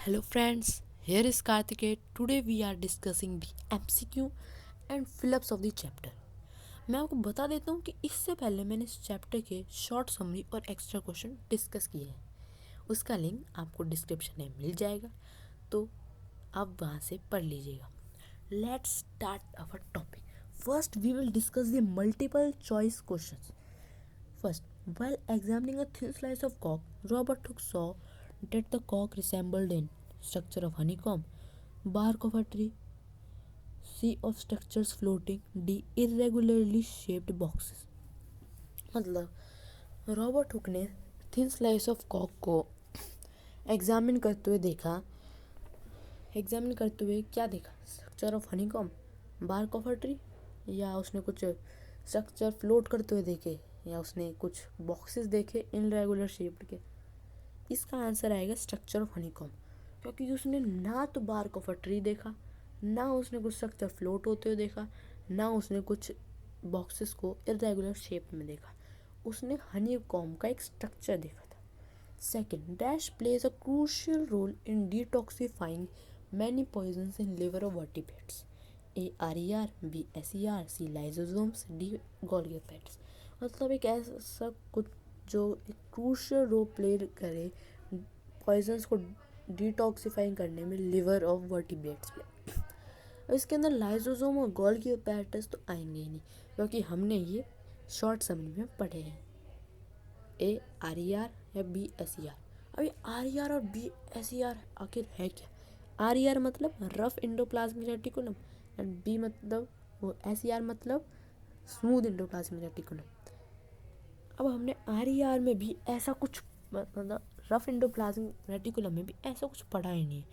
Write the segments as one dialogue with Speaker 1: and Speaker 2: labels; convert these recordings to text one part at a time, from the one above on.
Speaker 1: Hello friends, here is Karthikeya. Today we are discussing the MCQ and fill-ups of the chapter. मैं आपको बता देता हूँ कि इससे पहले मैंने इस चैप्टर के शॉर्ट समरी और एक्स्ट्रा क्वेश्चन डिस्कस किए हैं. उसका लिंक आपको डिस्क्रिप्शन में मिल जाएगा, तो आप वहाँ से पढ़ लीजिएगा. Let's start our topic. First we will discuss the multiple choice questions. First, while examining a thin slice of cork, Robert Hooke saw that the cork resembled in structure of honeycomb, bark of a tree, C of structures floating, D irregularly shaped boxes. मतलब Robert Hooke ने thin slice of कॉक को examine करते हुए क्या देखा? Structure of honeycomb, bark of a tree, या उसने कुछ स्ट्रक्चर फ्लोट करते हुए देखे, या उसने कुछ बॉक्सेस देखे इनरेगुलर शेप्ड के. इसका आंसर आएगा स्ट्रक्चर ऑफ हनीकॉम, क्योंकि उसने ना तो बार्क ऑफ अ ट्री देखा, ना उसने कुछ स्ट्रक्चर फ्लोट होते हुए देखा, ना उसने कुछ बॉक्सेस को इरेगुलर शेप में देखा. उसने हनीकॉम का एक स्ट्रक्चर देखा था. Second, dash plays a crucial role in detoxifying many poisons in liver of vertebrates. A RER, B SER, C lysosomes, D Golgi पैट्स. मतलब एक ऐसा कुछ जो एक क्रूशियल रोल प्ले करे पॉइजन्स को डिटॉक्सिफाइंग करने में लिवर ऑफ वर्टिब्रेट्स में. इसके अंदर लाइजोसोम और गोल्गी पैट्स तो आएंगे ही नहीं, क्योंकि हमने ये शॉर्ट समरी में पढ़े हैं. A RER या B SER. अभी RER और B SER आखिर है क्या? RER मतलब rough endoplasmic reticulum, and B मतलब वो SER मतलब स्मूथ इंडोप्लाज्मिक रेटिकुलम. अब हमने RER में भी ऐसा कुछ मतलब रफ इंडोप्लाज्मिक रेटिकुलम में भी ऐसा कुछ पढ़ा ही नहीं है.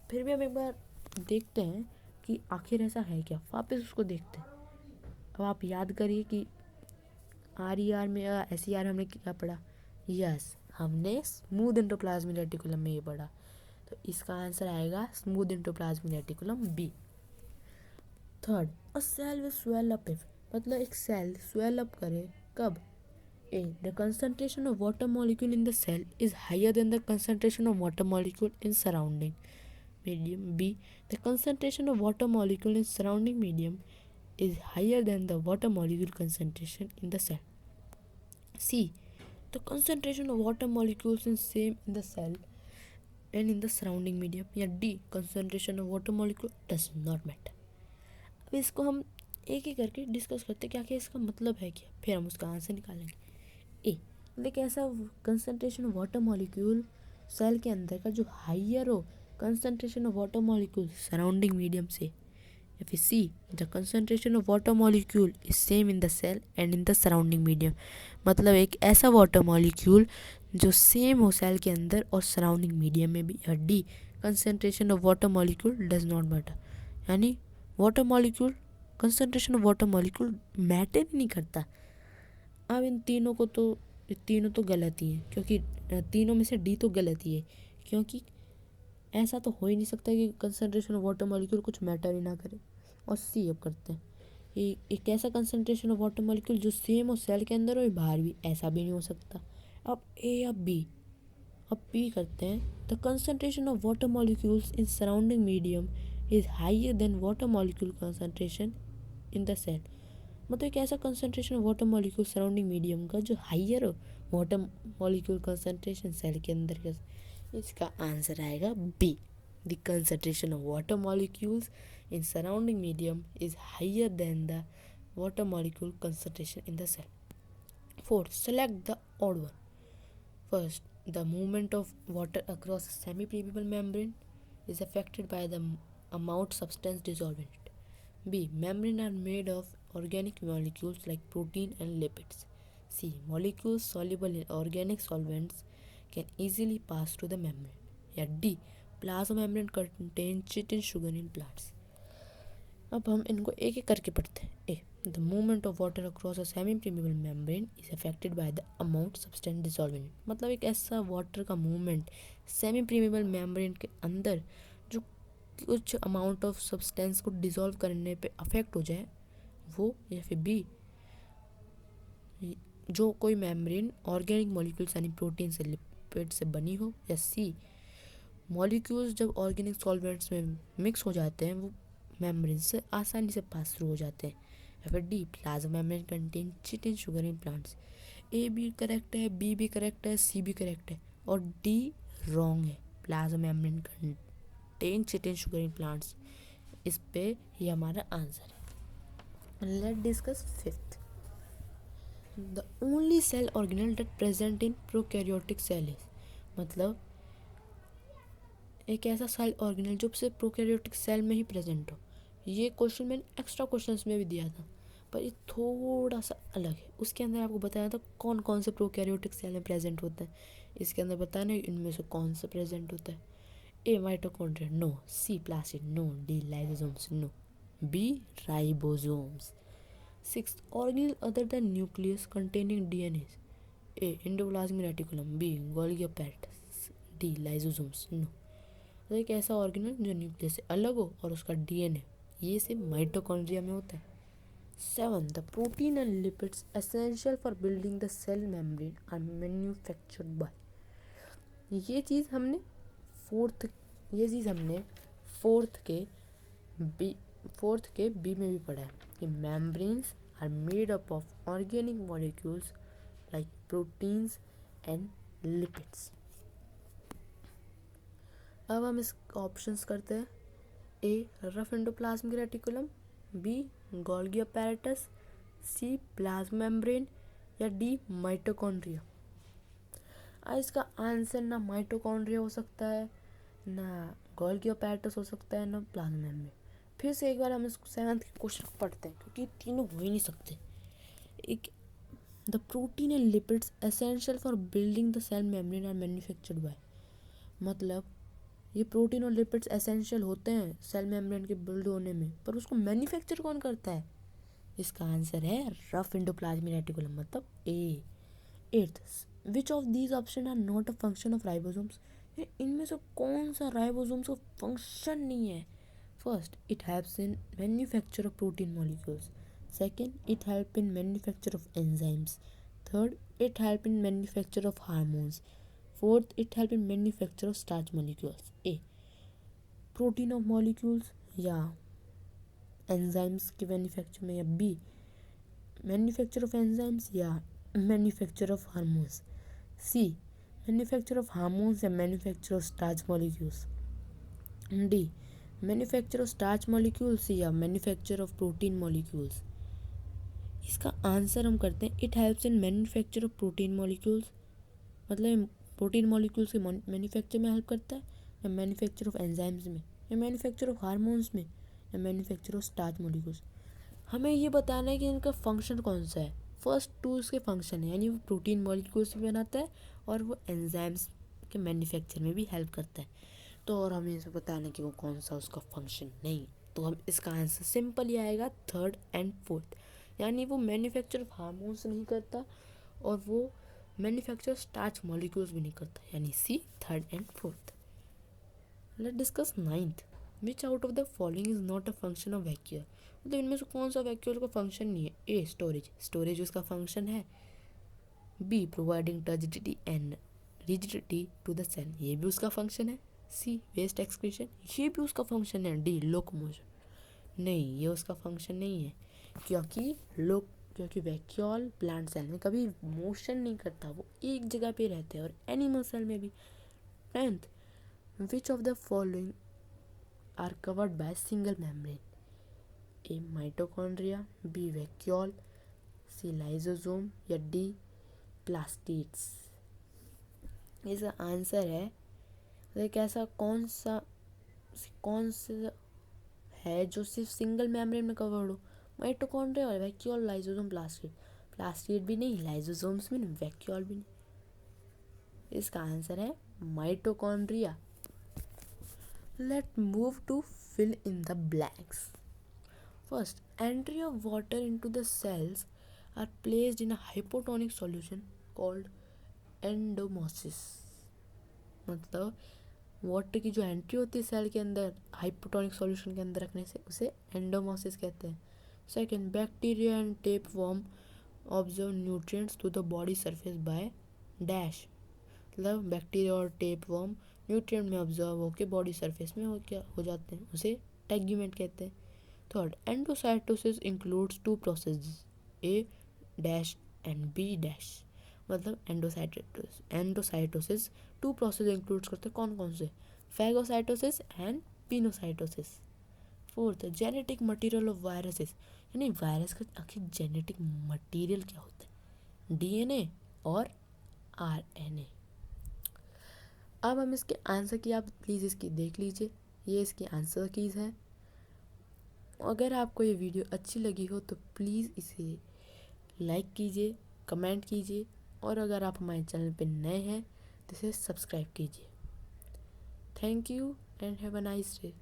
Speaker 1: फिर भी हम एक बार देखते हैं कि आखिर ऐसा है क्या. वापस उसको देखते हैं. अब आप याद करिए कि RER में या SER हमने क्या पढ़ा. यस, हमने स्मूथ इंडोप्लाज्मिक रेटिकुलम में ये पढ़ा, तो इसका आंसर आएगा smooth endoplasmic reticulum B. Third, a cell will swell up if, मतलब एक सेल स्वेल अप करे कब? A. The concentration of water molecule in the cell is higher than the concentration of water molecule in surrounding medium. B. The concentration of water molecule in surrounding medium is higher than the water molecule concentration in the cell. C. The concentration of water molecules is same in the cell and in the surrounding medium. या D. Concentration of water molecule does not matter. अब इसको हम एक एक करके discuss करते हैं कि आखिर इसका मतलब है क्या, फिर हम उसका आंसर निकालेंगे. ए, लेकिन ऐसा concentration of water molecule cell के अंदर का जो हाइयर हो concentration of water molecule surrounding medium से. या फिर C, the concentration of water molecule is same in the cell and in the surrounding medium. मतलब एक ऐसा वाटर मॉलिक्यूल जो सेम हो सेल के अंदर और सराउंडिंग मीडियम में भी. या D, concentration of water molecule does not matter, यानी water molecule concentration of water molecule matter ही नहीं करता. अब इन तीनों तो गलत ही हैं, क्योंकि तीनों में से डी तो गलत ही है, क्योंकि ऐसा तो हो ही नहीं सकता कि कंसनट्रेशन ऑफ वाटर मॉलिक्यूल कुछ मैटर ही ना करे. और सी अब करते हैं. ये एक ऐसा कंसनट्रेशन ऑफ वाटर मॉलिक्यूल जो सेम हो सेल के अंदर और बाहर भी, ऐसा भी नहीं हो सकता. अब ए या बी. अब बी करते हैं. The concentration of water molecules in surrounding medium is higher than water molecule concentration in the cell. मतलब एक ऐसा concentration of water molecule surrounding medium का जो हाइयर हो वाटर मॉलिक्यूल कंसनट्रेशन सेल के अंदर का. इसका आंसर आएगा B. The concentration of water molecules in surrounding medium is higher than the water molecule concentration in the cell. Fourth, select the odd one. First, the movement of water across a semi-permeable membrane is affected by the amount substance dissolved in it. B. Membrane are made of organic molecules like protein and lipids. C. Molecules soluble in organic solvents can easily pass through the membrane. या D. Plasma membrane contains chitin sugar in plants. अब हम इनको एक एक करके पढ़ते हैं. A, the movement of water across a semi permeable membrane is affected by the amount substance dissolve in it. मतलब एक ऐसा वाटर का मूवमेंट सेमी प्रीमेबल मेम्ब्रेन के अंदर जो कुछ अमाउंट ऑफ सब्सटेंस को डिसॉल्व करने पे अफेक्ट हो जाए वो. या फिर बी, जो कोई मेम्ब्रेन ऑर्गेनिक मॉलिक्यूल्स यानी प्रोटीन से लिपिड से बनी हो. या सी, मॉलिक्यूल्स जब ऑर्गेनिक सॉल्वेंट्स में मिक्स हो जाते हैं वो मेम्ब्रेन से आसानी से पास थ्रू हो जाते हैं। या फिर D, plasma membrane contain chitin sugar in plants. A भी करेक्ट है, बी भी करेक्ट है, सी भी करेक्ट है और डी रॉन्ग है। Plasma membrane contain chitin sugar in plants, इस पे ये हमारा आंसर है। Let discuss fifth. The only cell organelle that present in prokaryotic cell is, मतलब एक ऐसा सेल ऑर्गेनल जो सिर्फ प्रोकैरियोटिक सेल में ही प्रेजेंट हो। ये क्वेश्चन मैंने एक्स्ट्रा क्वेश्चंस में भी दिया था पर ये थोड़ा सा अलग है। उसके अंदर आपको बताया था कौन कौन से प्रोकैरियोटिक सेल में प्रेजेंट होता है, इसके अंदर बताना है इनमें से कौन सा प्रेजेंट होता है। A, mitochondria no, C, plastid no, D, lysosomes no, B, ribosomes. Sixth, organelle other than nucleus containing DNA. A, endoplasmic reticulum, B, Golgi apparatus, D, lysosomes no. तो एक ऐसा ऑर्गेनल जो न्यूक्लियस से अलग हो और उसका डीएनए ये सिर्फ माइटोकॉन्ड्रिया में होता है। 7, the protein and lipids essential for building the cell membrane are manufactured by. ये चीज़ हमने फोर्थ के बी में भी पढ़ा है कि membranes are made up of organic molecules like proteins and lipids. अब हम इस ऑप्शंस करते हैं। A, rough endoplasmic reticulum, B, Golgi apparatus, C, plasma membrane या डी, माइटोकॉन्ड्रिया। इसका आंसर ना माइटोकॉन्ड्रिया हो सकता है, ना गोल्गी apparatus हो सकता है, ना प्लाज्मा मेम्ब्रेन। फिर से एक बार हम इस 7th के क्वेश्चन को पढ़ते हैं क्योंकि तीनों हो ही नहीं सकते। एक, the protein and lipids essential for building the cell membrane are manufactured by, मतलब ये प्रोटीन और लिपिड्स एसेंशियल होते हैं सेल मेम्ब्रेन के बिल्ड होने में, पर उसको मैन्युफैक्चर कौन करता है? इसका आंसर है रफ एंडोप्लाज्मिक रेटिकुलम, मतलब A. 8th, which of these option are not a function of ribosomes. इनमें से कौन सा राइबोसोम्स का फंक्शन नहीं है? First, it helps in manufacture of protein molecules. Second, it help in manufacture of enzymes. Third, it help in manufacture of hormones. Fourth, it help in manufacture of starch molecules. A, protein of molecules या enzymes के manufacture में, या B, manufacture of enzymes या manufacture of hormones. C, manufacture of hormones या manufacture of starch molecules. D, manufacture of starch molecules या manufacture of protein molecules. इसका answer हम करते हैं it helps in manufacture of protein molecules, मतलब protein molecules के manufacture में help करता है, या मैन्युफैक्चर ऑफ एंजाइम्स में, या मैन्युफैक्चर ऑफ हार्मोन्स में, या मैन्युफैक्चर ऑफ स्टार्च मॉलिक्यूल्स। हमें ये बताना है कि इनका फंक्शन कौन सा है। फर्स्ट टू इसके फंक्शन है, यानी वो प्रोटीन मॉलिक्यूल्स भी बनाता है और वो एंजाइम्स के मैन्युफैक्चर में भी हेल्प करता है। तो और हमें इसे बताना है कि वो कौन सा उसका फंक्शन नहीं, तो हम इसका आंसर सिंपल ही आएगा 3rd and 4th, यानी वो मैन्युफैक्चर ऑफ हार्मोन्स नहीं करता और वो मैन्युफैक्चर स्टार्च मॉलिक्यूल्स भी नहीं करता, यानी सी, 3rd and 4th। Let discuss 9th, which out of the following is not a function of vacuole, मतलब इनमें से कौन सा वैक्यूल का फंक्शन नहीं है। ए, स्टोरेज उसका फंक्शन है। B, providing turgidity and rigidity to the cell, ये भी उसका फंक्शन है। सी, वेस्ट एक्सक्रीशन, ये भी उसका फंक्शन है। डी, लोकोमोशन, नहीं, ये उसका फंक्शन नहीं है क्योंकि वैक्यूल प्लांट सेल में कभी मोशन नहीं करता, वो एक जगह पे रहते हैं, और एनिमल सेल में भी। 10th, which of the following are covered by single membrane. A, mitochondria, B, vacuole, C, lysosome या डी, प्लास्टिड्स। इसका आंसर है, एक ऐसा कौन सा है जो सिर्फ सिंगल मेम्ब्रेन में कवर्ड हो। माइटोकॉन्ड्रिया और वैक्यूल, लाइसोसोम, प्लास्टिड भी नहीं, लाइसोसोम्स भी नहीं, वैक्यूल भी नहीं। इसका आंसर है mitochondria. Let move to fill in the blanks. First, entry of water into the cells are placed in a hypotonic solution called एंडोमोसिस, मतलब वाटर की जो एंट्री होती है सेल के अंदर हाइपोटोनिक सॉल्यूशन के अंदर रखने से, उसे एंडोमोसिस कहते हैं। Second, bacteria and tape worm observe nutrients to the body surface by dash, मतलब बैक्टीरिया और टेप वर्म न्यूट्रिएंट में ऑब्जर्व होकर बॉडी सरफेस में हो क्या हो जाते हैं, उसे टेग्यूमेंट कहते हैं। Third, endocytosis includes two processes A dash and B dash. मतलब एंडोसाइटोसिस टू प्रोसेस इंक्लूड्स करते हैं, कौन कौन से? Phagocytosis and pinocytosis. Fourth, genetic material of viruses, यानी वायरस का आखिर जेनेटिक मटेरियल क्या होता है? डीएनए और आरएनए। अब हम इसके आंसर की, आप प्लीज़ इसकी देख लीजिए, ये इसकी आंसर कीज है। अगर आपको ये वीडियो अच्छी लगी हो तो प्लीज़ इसे लाइक कीजिए, कमेंट कीजिए, और अगर आप हमारे चैनल पर नए हैं तो इसे सब्सक्राइब कीजिए। Thank you and have a nice day.